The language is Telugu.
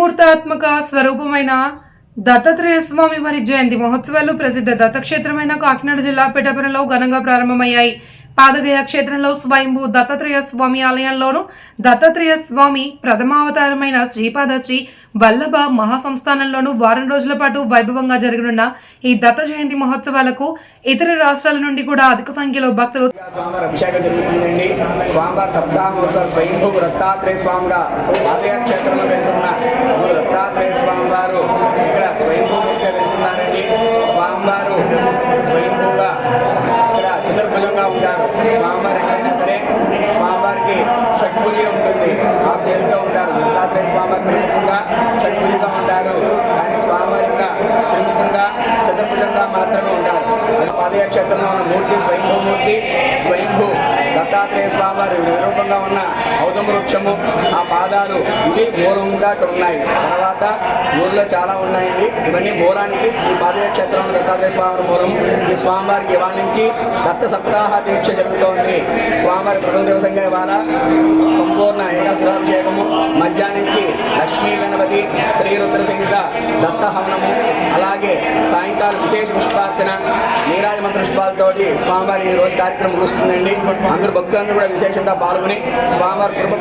పంచమూర్తాత్మక స్వరూపమైన దత్తాత్రేయ స్వామి వారి జయంతి మహోత్సవాలు ప్రసిద్ధ దత్తక్షేత్రమైన కాకినాడ జిల్లా పిఠాపురంలో ఘనంగా ప్రారంభమయ్యాయి. పాదగయ క్షేత్రంలో స్వయంభూ దత్తాత్రేయ స్వామి ఆలయంలోను దత్తాత్రేయ స్వామి ప్రథమావతారమైన శ్రీపాద శ్రీ వల్లభ మహాసంస్థానంలోనూ వారం రోజుల పాటు వైభవంగా జరగనున్న ఈ దత్త జయంతి మహోత్సవాలకు ఇతర రాష్ట్రాల నుండి కూడా అధిక సంఖ్యలో భక్తులు అభిషేకం జరుగుతుందండి. స్వామివారి సప్తాహోత్సవ స్వయంభూ దత్తాత్రేయ స్వామిగా పాదగయ క్షేత్రంలో వెలుసున్న దత్తాత్రేయ స్వామి వారు ఇక్కడ స్వయంభూగా వెలుస్తున్నారండి. స్వామివారు స్వయంభూగా ఇక్కడ చతుర్భుజంగా ఉంటారు. స్వామివారు ఎక్కడైనా సరే స్వామివారికి షట్భుజి ఉంటుంది, ఆరు చేతులతో ఉంటారు. దత్తాత్రేయ స్వామివారి ప్రముఖంగా షట్భుజిగా ఉంటారు, కానీ స్వామివారి ఇక్కడ ప్రముఖంగా చతుర్భుజంగా మాత్రమే ఉంటారు. అది పాదగయ క్షేత్రంలో ఉన్న మూర్తి స్వయంభూమూర్తి. స్వయంభూ దత్తాత్రేయ స్వామివారి నిరూపంగా ఉన్న ఔదమ వృక్షము, ఆ పాదాలు ఇవి మూలంగా ఇక్కడ ఉన్నాయి. తర్వాత ఊర్లో చాలా ఉన్నాయండి. ఇవన్నీ మూలానికి ఈ పాదగయ క్షేత్రంలో దత్తాత్రేయ స్వామి మూలం. ఈ స్వామివారికి ఇవాళ నుంచి దత్త సప్తాహ దీక్ష జరుగుతోంది. స్వామివారి ప్రథమ దివసంగా ఇవాళ సంపూర్ణ ఏకాగ్రాభిషేకము, మధ్యాహ్నం నుంచి లక్ష్మీ గణపతి శ్రీరుద్ర సహిత దత్త హవనము, అలాగే సాయంకాలం విశేష పుష్పార్చన నీరాజ మంత్ర పుష్పాలతోటి స్వామివారి ఈ రోజు కార్యక్రమం ముగుస్తుందండి. అందరూ భక్తులందరూ కూడా విశేషంగా పాల్గొని స్వామివారి కృప